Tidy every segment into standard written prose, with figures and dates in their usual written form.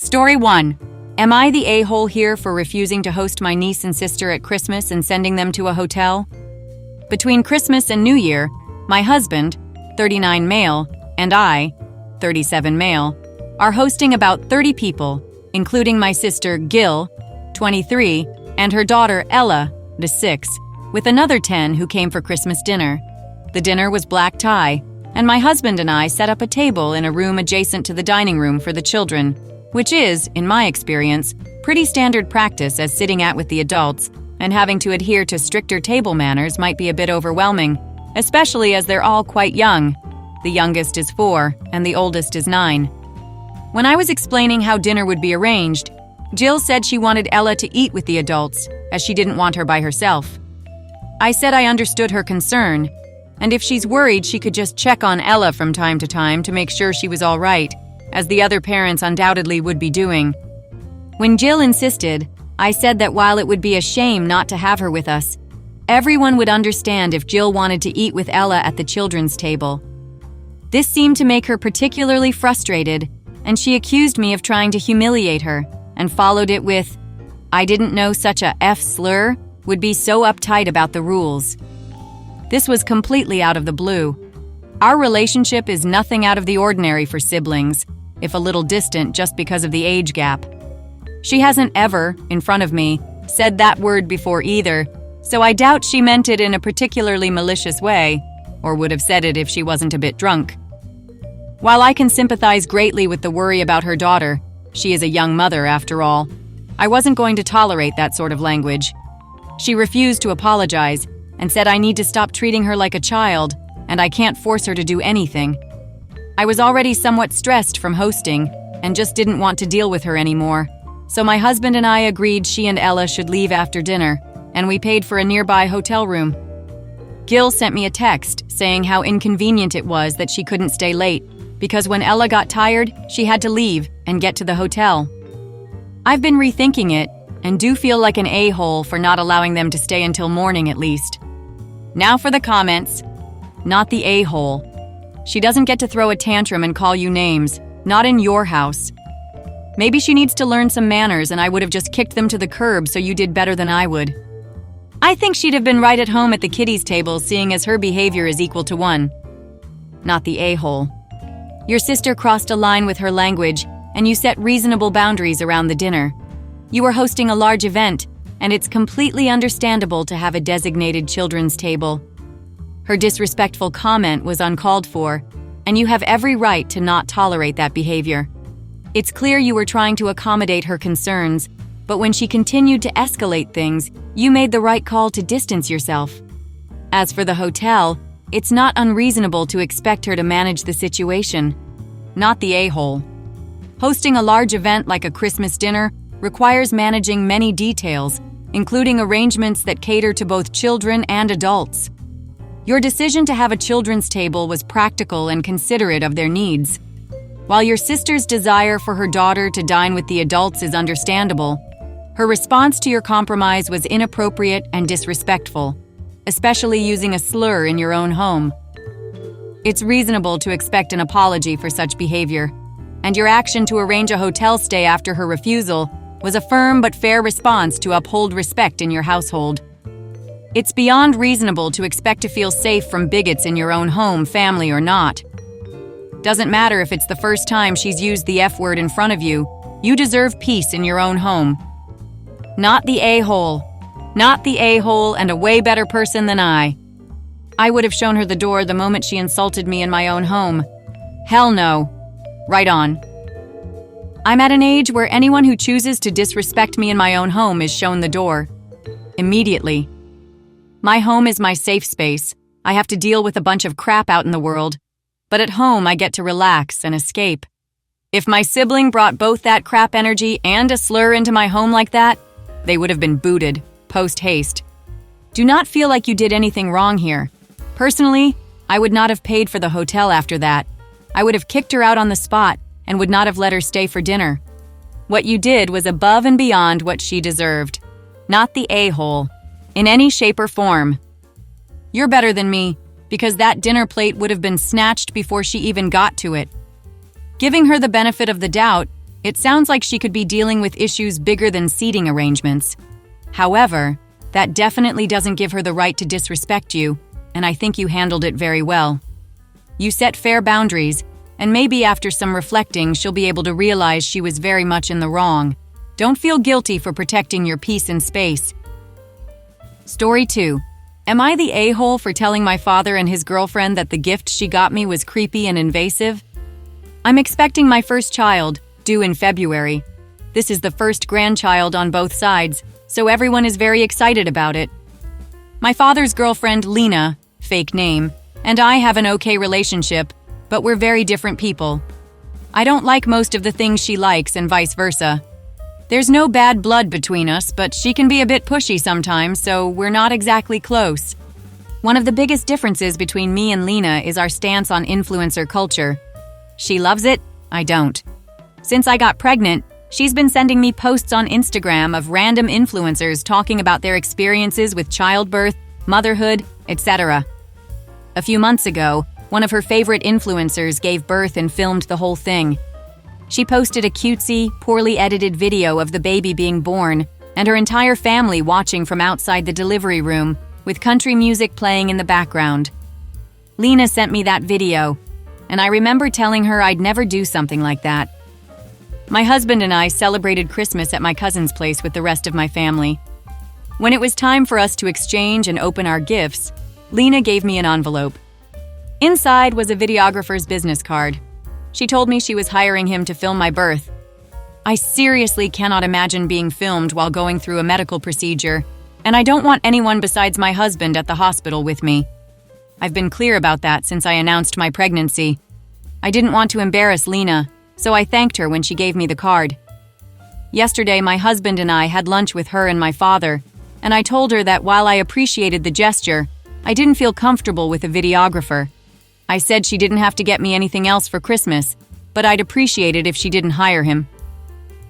Story 1. Am I the a-hole here for refusing to host my niece and sister at Christmas and sending them to a hotel? Between Christmas and New Year, my husband, 39 male, and I, 37 male, are hosting about 30 people, including my sister Gil, 23, and her daughter Ella, 6, with another 10 who came for Christmas dinner. The dinner was black tie, and my husband and I set up a table in a room adjacent to the dining room for the children, which is, in my experience, pretty standard practice as sitting at with the adults, and having to adhere to stricter table manners might be a bit overwhelming, especially as they're all quite young. The youngest is 4, and the oldest is 9. When I was explaining how dinner would be arranged, Jill said she wanted Ella to eat with the adults, as she didn't want her by herself. I said I understood her concern, and if she's worried, she could just check on Ella from time to time to make sure she was all right, as the other parents undoubtedly would be doing. When Jill insisted, I said that while it would be a shame not to have her with us, everyone would understand if Jill wanted to eat with Ella at the children's table. This seemed to make her particularly frustrated, and she accused me of trying to humiliate her, and followed it with, "I didn't know such a slur would be so uptight about the rules." This was completely out of the blue. Our relationship is nothing out of the ordinary for siblings, if a little distant just because of the age gap. She hasn't ever, in front of me, said that word before either, so I doubt she meant it in a particularly malicious way, or would have said it if she wasn't a bit drunk. While I can sympathize greatly with the worry about her daughter, she is a young mother after all, I wasn't going to tolerate that sort of language. She refused to apologize and said I need to stop treating her like a child, and I can't force her to do anything. I was already somewhat stressed from hosting and just didn't want to deal with her anymore, so my husband and I agreed she and Ella should leave after dinner, and we paid for a nearby hotel room. Gil sent me a text saying how inconvenient it was that she couldn't stay late, because when Ella got tired, she had to leave and get to the hotel. I've been rethinking it, and do feel like an a-hole for not allowing them to stay until morning at least. Now for the comments. Not the a-hole. She doesn't get to throw a tantrum and call you names, not in your house. Maybe she needs to learn some manners, and I would have just kicked them to the curb so you did better than I would. I think she'd have been right at home at the kiddies' table, seeing as her behavior is equal to 1. Not the a-hole. Your sister crossed a line with her language, and you set reasonable boundaries around the dinner. You were hosting a large event, and it's completely understandable to have a designated children's table. Her disrespectful comment was uncalled for, and you have every right to not tolerate that behavior. It's clear you were trying to accommodate her concerns, but when she continued to escalate things, you made the right call to distance yourself. As for the hotel, it's not unreasonable to expect her to manage the situation. Not the a-hole. Hosting a large event like a Christmas dinner requires managing many details, including arrangements that cater to both children and adults. Your decision to have a children's table was practical and considerate of their needs. While your sister's desire for her daughter to dine with the adults is understandable, her response to your compromise was inappropriate and disrespectful, especially using a slur in your own home. It's reasonable to expect an apology for such behavior, and your action to arrange a hotel stay after her refusal was a firm but fair response to uphold respect in your household. It's beyond reasonable to expect to feel safe from bigots in your own home, family or not. Doesn't matter if it's the first time she's used the F word in front of you, you deserve peace in your own home. Not the a-hole. Not the a-hole, and a way better person than I. I would have shown her the door the moment she insulted me in my own home. Hell no. Right on. I'm at an age where anyone who chooses to disrespect me in my own home is shown the door. Immediately. My home is my safe space. I have to deal with a bunch of crap out in the world, but at home I get to relax and escape. If my sibling brought both that crap energy and a slur into my home like that, they would have been booted, post-haste. Do not feel like you did anything wrong here. Personally, I would not have paid for the hotel after that. I would have kicked her out on the spot and would not have let her stay for dinner. What you did was above and beyond what she deserved. Not the a-hole, in any shape or form. You're better than me, because that dinner plate would have been snatched before she even got to it. Giving her the benefit of the doubt, It sounds like she could be dealing with issues bigger than seating arrangements. However, that definitely doesn't give her the right to disrespect you, and I think you handled it very well. You set fair boundaries, and maybe after some reflecting, she'll be able to realize she was very much in the wrong. Don't feel guilty for protecting your peace and space. Story 2. Am I the a-hole for telling my father and his girlfriend that the gift she got me was creepy and invasive? I'm expecting my first child, due in February. This is the first grandchild on both sides, so everyone is very excited about it. My father's girlfriend, Lena, fake name, and I have an okay relationship, but we're very different people. I don't like most of the things she likes and vice versa. There's no bad blood between us, but she can be a bit pushy sometimes, so we're not exactly close. One of the biggest differences between me and Lena is our stance on influencer culture. She loves it, I don't. Since I got pregnant, she's been sending me posts on Instagram of random influencers talking about their experiences with childbirth, motherhood, etc. A few months ago, one of her favorite influencers gave birth and filmed the whole thing. She posted a cutesy, poorly edited video of the baby being born and her entire family watching from outside the delivery room, with country music playing in the background. Lena sent me that video, and I remember telling her I'd never do something like that. My husband and I celebrated Christmas at my cousin's place with the rest of my family. When it was time for us to exchange and open our gifts, Lena gave me an envelope. Inside was a videographer's business card. She told me she was hiring him to film my birth. I seriously cannot imagine being filmed while going through a medical procedure, and I don't want anyone besides my husband at the hospital with me. I've been clear about that since I announced my pregnancy. I didn't want to embarrass Lena, so I thanked her when she gave me the card. Yesterday, my husband and I had lunch with her and my father, and I told her that while I appreciated the gesture, I didn't feel comfortable with a videographer. I said she didn't have to get me anything else for Christmas, but I'd appreciate it if she didn't hire him.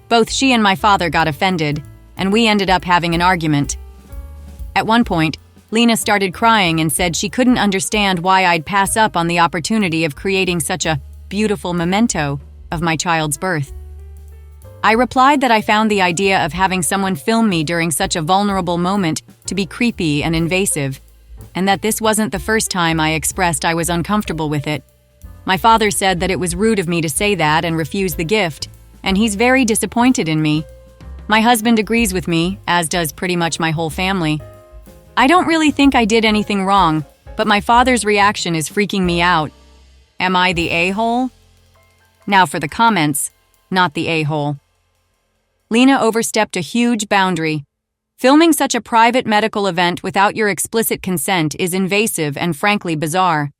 Both she and my father got offended, and we ended up having an argument. At one point, Lena started crying and said she couldn't understand why I'd pass up on the opportunity of creating such a beautiful memento of my child's birth. I replied that I found the idea of having someone film me during such a vulnerable moment to be creepy and invasive, and that this wasn't the first time I expressed I was uncomfortable with it. My father said that it was rude of me to say that and refuse the gift, and he's very disappointed in me. My husband agrees with me, as does pretty much my whole family. I don't really think I did anything wrong, but my father's reaction is freaking me out. Am I the a-hole? Now for the comments, not the a-hole. Lena overstepped a huge boundary. Filming such a private medical event without your explicit consent is invasive and frankly bizarre.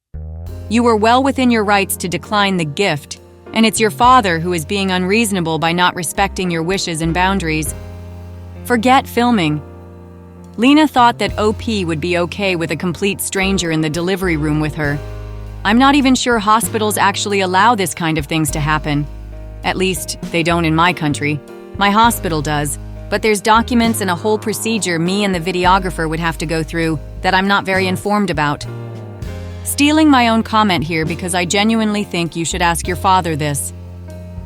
You were well within your rights to decline the gift, and it's your father who is being unreasonable by not respecting your wishes and boundaries. Forget filming. Lena thought that OP would be okay with a complete stranger in the delivery room with her. I'm not even sure hospitals actually allow this kind of things to happen. At least, they don't in my country. My hospital does, but there's documents and a whole procedure me and the videographer would have to go through that I'm not very informed about. Stealing my own comment here because I genuinely think you should ask your father this.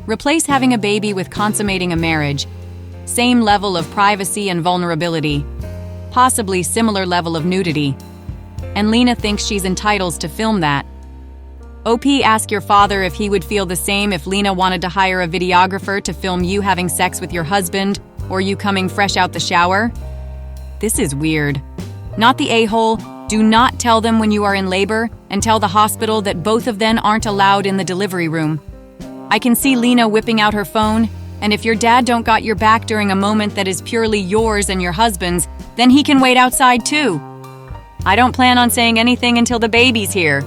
Replace having a baby with consummating a marriage. Same level of privacy and vulnerability. Possibly similar level of nudity. And Lena thinks she's entitled to film that. OP, ask your father if he would feel the same if Lena wanted to hire a videographer to film you having sex with your husband or you coming fresh out the shower. This is weird. Not the a-hole. Do not tell them when you are in labor, and tell the hospital that both of them aren't allowed in the delivery room. I can see Lena whipping out her phone, and if your dad don't got your back during a moment that is purely yours and your husband's, then he can wait outside too. I don't plan on saying anything until the baby's here.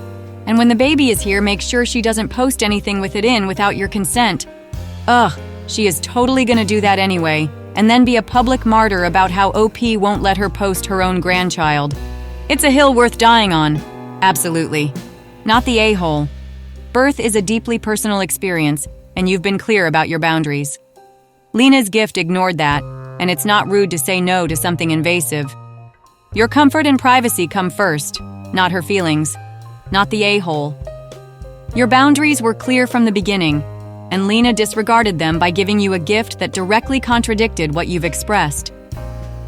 And when the baby is here, make sure she doesn't post anything with it in without your consent. Ugh, she is totally gonna do that anyway, and then be a public martyr about how OP won't let her post her own grandchild. It's a hill worth dying on. Absolutely. Not the a-hole. Birth is a deeply personal experience, and you've been clear about your boundaries. Lena's gift ignored that, and it's not rude to say no to something invasive. Your comfort and privacy come first, not her feelings. Not the a-hole. Your boundaries were clear from the beginning, and Lena disregarded them by giving you a gift that directly contradicted what you've expressed.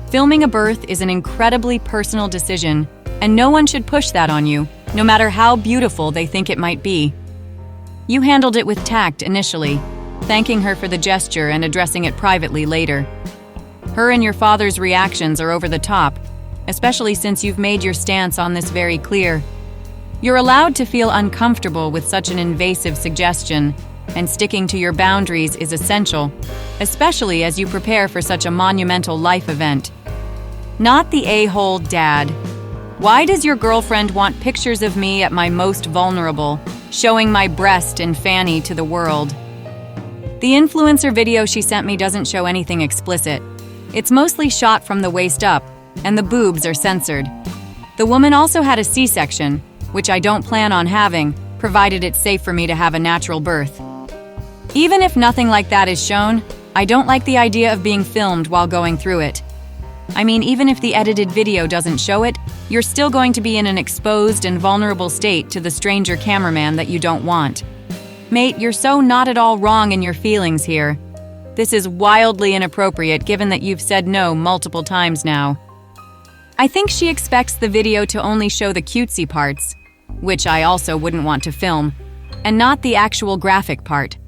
Filming a birth is an incredibly personal decision, and no one should push that on you, no matter how beautiful they think it might be. You handled it with tact initially, thanking her for the gesture and addressing it privately later. Her and your father's reactions are over the top, especially since you've made your stance on this very clear. You're allowed to feel uncomfortable with such an invasive suggestion, and sticking to your boundaries is essential, especially as you prepare for such a monumental life event. Not the a-hole dad. Why does your girlfriend want pictures of me at my most vulnerable, showing my breast and fanny to the world? The influencer video she sent me doesn't show anything explicit. It's mostly shot from the waist up, and the boobs are censored. The woman also had a C-section, which I don't plan on having, provided it's safe for me to have a natural birth. Even if nothing like that is shown, I don't like the idea of being filmed while going through it. I mean, even if the edited video doesn't show it, you're still going to be in an exposed and vulnerable state to the stranger cameraman that you don't want. Mate, you're so not at all wrong in your feelings here. This is wildly inappropriate given that you've said no multiple times now. I think she expects the video to only show the cutesy parts, which I also wouldn't want to film, and not the actual graphic part.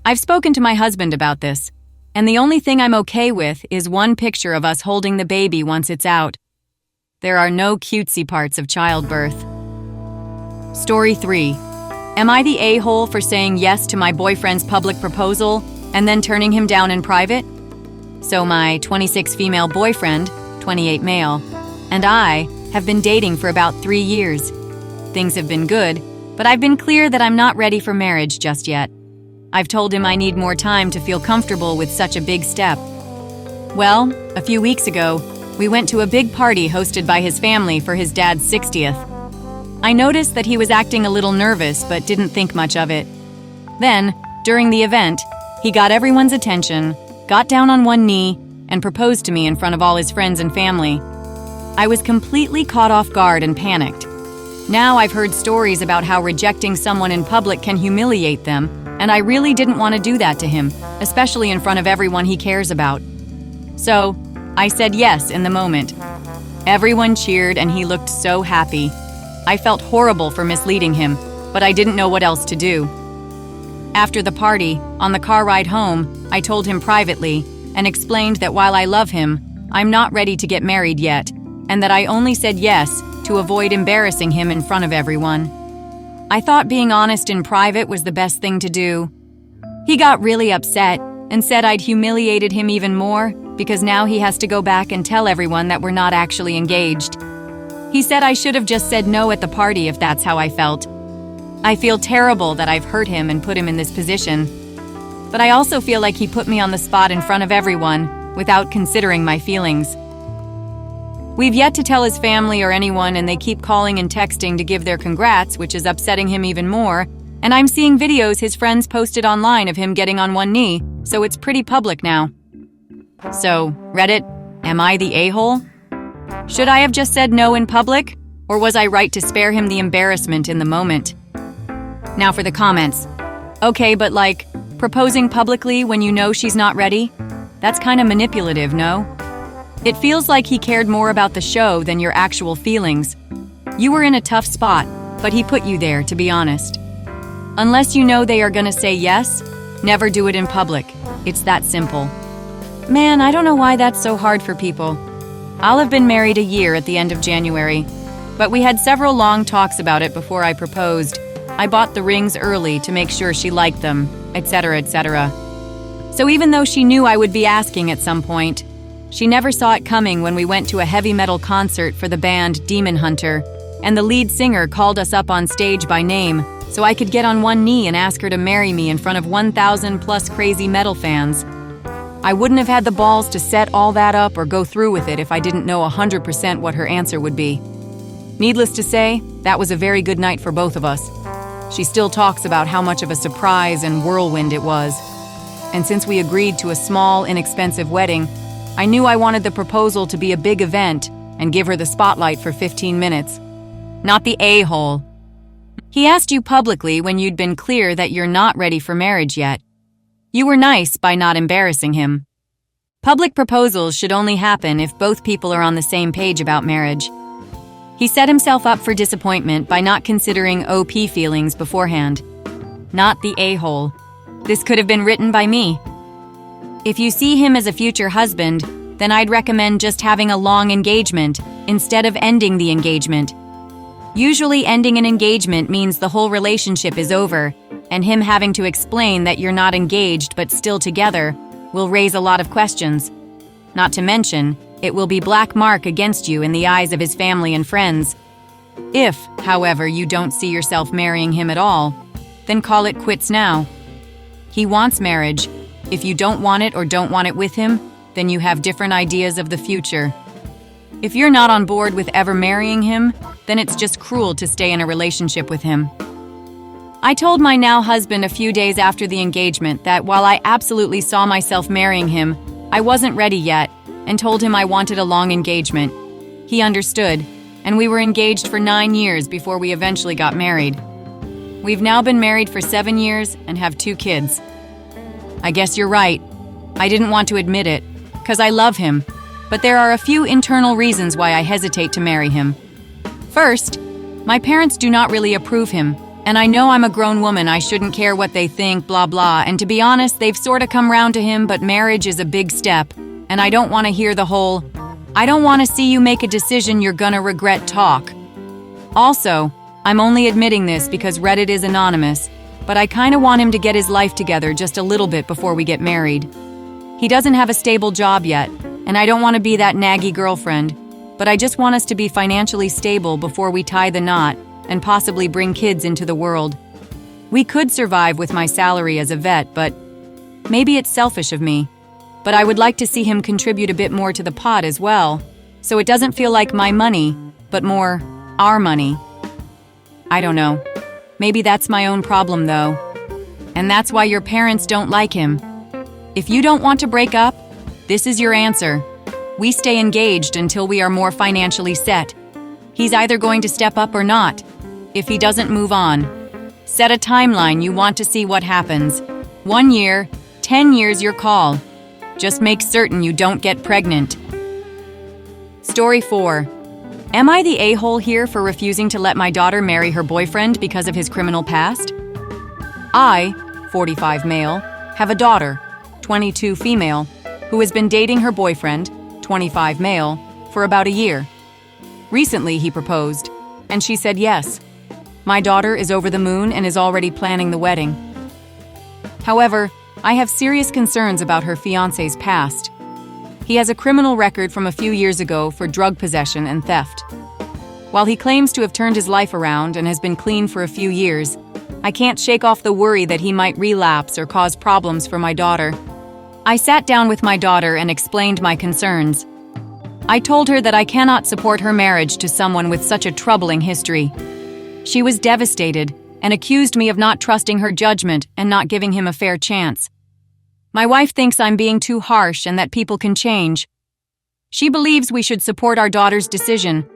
I've spoken to my husband about this, and the only thing I'm okay with is one picture of us holding the baby once it's out. There are no cutesy parts of childbirth. Story 3. Am I the a-hole for saying yes to my boyfriend's public proposal and then turning him down in private? So my 26 female boyfriend, 28 male, and I have been dating for about 3 years. Things have been good, but I've been clear that I'm not ready for marriage just yet. I've told him I need more time to feel comfortable with such a big step. Well, a few weeks ago, we went to a big party hosted by his family for his dad's 60th. I noticed that he was acting a little nervous but didn't think much of it. Then, during the event, he got everyone's attention, got down on one knee, and proposed to me in front of all his friends and family. I was completely caught off guard and panicked. Now I've heard stories about how rejecting someone in public can humiliate them, and I really didn't want to do that to him, especially in front of everyone he cares about. So, I said yes in the moment. Everyone cheered and he looked so happy. I felt horrible for misleading him, but I didn't know what else to do. After the party, on the car ride home, I told him privately and explained that while I love him, I'm not ready to get married yet, and that I only said yes to avoid embarrassing him in front of everyone. I thought being honest in private was the best thing to do. He got really upset and said I'd humiliated him even more because now he has to go back and tell everyone that we're not actually engaged. He said I should have just said no at the party if that's how I felt. I feel terrible that I've hurt him and put him in this position. But I also feel like he put me on the spot in front of everyone without considering my feelings. We've yet to tell his family or anyone, and they keep calling and texting to give their congrats, which is upsetting him even more. And I'm seeing videos his friends posted online of him getting on one knee, so it's pretty public now. So, Reddit, am I the a-hole? Should I have just said no in public, or was I right to spare him the embarrassment in the moment? Now for the comments. Okay, but like, proposing publicly when you know she's not ready? That's kind of manipulative, no? It feels like he cared more about the show than your actual feelings. You were in a tough spot, but he put you there, to be honest. Unless you know they are gonna say yes, never do it in public. It's that simple. Man, I don't know why that's so hard for people. I'll have been married a year at the end of January, but we had several long talks about it before I proposed. I bought the rings early to make sure she liked them, etc., etc. So even though she knew I would be asking at some point, she never saw it coming when we went to a heavy metal concert for the band Demon Hunter, and the lead singer called us up on stage by name so I could get on one knee and ask her to marry me in front of 1,000 plus crazy metal fans. I wouldn't have had the balls to set all that up or go through with it if I didn't know 100% what her answer would be. Needless to say, that was a very good night for both of us. She still talks about how much of a surprise and whirlwind it was. And since we agreed to a small, inexpensive wedding, I knew I wanted the proposal to be a big event and give her the spotlight for 15 minutes. Not the a-hole. He asked you publicly when you'd been clear that you're not ready for marriage yet. You were nice by not embarrassing him. Public proposals should only happen if both people are on the same page about marriage. He set himself up for disappointment by not considering OP feelings beforehand. Not the a-hole. This could have been written by me. If you see him as a future husband, then I'd recommend just having a long engagement instead of ending the engagement. Usually ending an engagement means the whole relationship is over, and him having to explain that you're not engaged but still together will raise a lot of questions. Not to mention, it will be black mark against you in the eyes of his family and friends. If, however, you don't see yourself marrying him at all, then call it quits now. He wants marriage. If you don't want it or don't want it with him, then you have different ideas of the future. If you're not on board with ever marrying him, then it's just cruel to stay in a relationship with him. I told my now husband a few days after the engagement that while I absolutely saw myself marrying him, I wasn't ready yet, and told him I wanted a long engagement. He understood, and we were engaged for 9 years before we eventually got married. We've now been married for 7 years and have 2 kids. I guess you're right. I didn't want to admit it, because I love him, but there are a few internal reasons why I hesitate to marry him. First, my parents do not really approve him, and I know I'm a grown woman, I shouldn't care what they think, blah blah, and to be honest, they've sort of come round to him, but marriage is a big step, and I don't want to hear the whole, I don't want to see you make a decision you're gonna regret talk. Also, I'm only admitting this because Reddit is anonymous, but I kinda want him to get his life together just a little bit before we get married. He doesn't have a stable job yet, and I don't want to be that naggy girlfriend, but I just want us to be financially stable before we tie the knot and possibly bring kids into the world. We could survive with my salary as a vet, but maybe it's selfish of me. But I would like to see him contribute a bit more to the pot as well, so it doesn't feel like my money, but more our money. I don't know. Maybe that's my own problem, though. And that's why your parents don't like him. If you don't want to break up, this is your answer. We stay engaged until we are more financially set. He's either going to step up or not. If he doesn't move on, set a timeline you want to see what happens. 1 year, 10 years, your call. Just make certain you don't get pregnant. Story 4. Am I the a-hole here for refusing to let my daughter marry her boyfriend because of his criminal past? I, 45 male, have a daughter, 22 female, who has been dating her boyfriend, 25 male, for about a year. Recently, he proposed, and she said yes. My daughter is over the moon and is already planning the wedding. However, I have serious concerns about her fiancé's past. He has a criminal record from a few years ago for drug possession and theft. While he claims to have turned his life around and has been clean for a few years, I can't shake off the worry that he might relapse or cause problems for my daughter. I sat down with my daughter and explained my concerns. I told her that I cannot support her marriage to someone with such a troubling history. She was devastated and accused me of not trusting her judgment and not giving him a fair chance. My wife thinks I'm being too harsh and that people can change. She believes we should support our daughter's decision,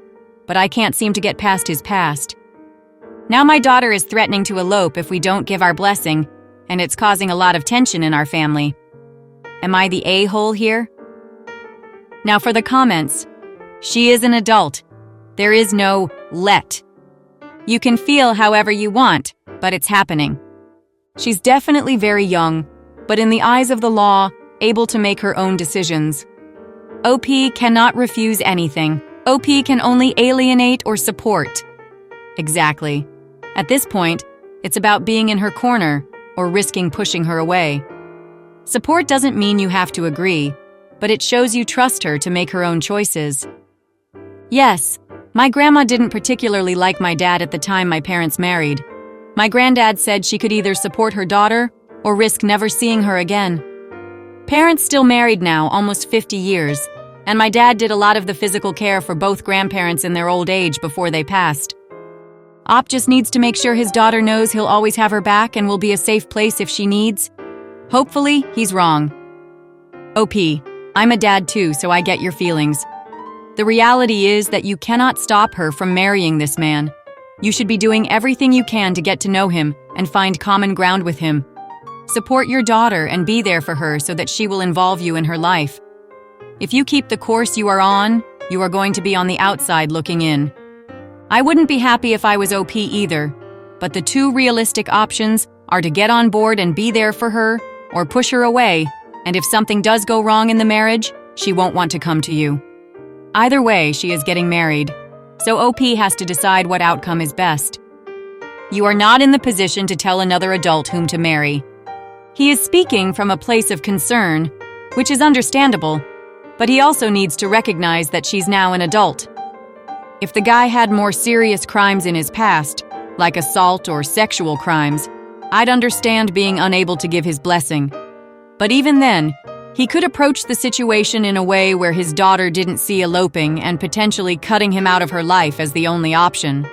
but I can't seem to get past his past. Now my daughter is threatening to elope if we don't give our blessing, and it's causing a lot of tension in our family. Am I the a-hole here? Now for the comments. She is an adult. There is no let. You can feel however you want, but it's happening. She's definitely very young, but in the eyes of the law, able to make her own decisions. OP cannot refuse anything. OP can only alienate or support. Exactly. At this point, it's about being in her corner or risking pushing her away. Support doesn't mean you have to agree, but it shows you trust her to make her own choices. Yes, my grandma didn't particularly like my dad at the time my parents married. My granddad said she could either support her daughter or risk never seeing her again. Parents still married now, almost 50 years, and my dad did a lot of the physical care for both grandparents in their old age before they passed. Op just needs to make sure his daughter knows he'll always have her back and will be a safe place if she needs. Hopefully, he's wrong. OP, I'm a dad too, so I get your feelings. The reality is that you cannot stop her from marrying this man. You should be doing everything you can to get to know him and find common ground with him. Support your daughter and be there for her so that she will involve you in her life. If you keep the course you are on, you are going to be on the outside looking in. I wouldn't be happy if I was OP either, but the two realistic options are to get on board and be there for her, or push her away, and if something does go wrong in the marriage, she won't want to come to you. Either way, she is getting married, so OP has to decide what outcome is best. You are not in the position to tell another adult whom to marry. He is speaking from a place of concern, which is understandable, but he also needs to recognize that she's now an adult. If the guy had more serious crimes in his past, like assault or sexual crimes, I'd understand being unable to give his blessing. But even then, he could approach the situation in a way where his daughter didn't see eloping and potentially cutting him out of her life as the only option.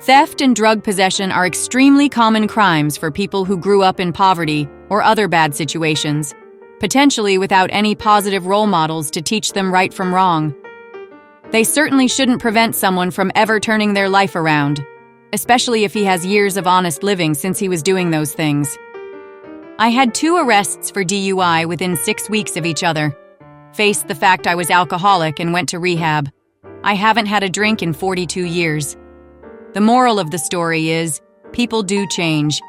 Theft and drug possession are extremely common crimes for people who grew up in poverty or other bad situations, potentially without any positive role models to teach them right from wrong. They certainly shouldn't prevent someone from ever turning their life around, especially if he has years of honest living since he was doing those things. I had 2 arrests for DUI within 6 weeks of each other. Faced the fact I was alcoholic and went to rehab. I haven't had a drink in 42 years. The moral of the story is, people do change.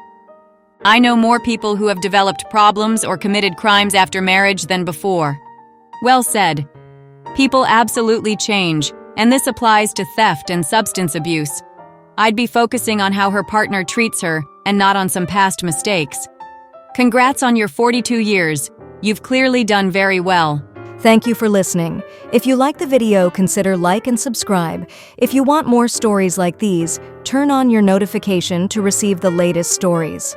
I know more people who have developed problems or committed crimes after marriage than before. Well said. People absolutely change, and this applies to theft and substance abuse. I'd be focusing on how her partner treats her and not on some past mistakes. Congrats on your 42 years. You've clearly done very well. Thank you for listening. If you like the video, consider like and subscribe. If you want more stories like these, turn on your notification to receive the latest stories.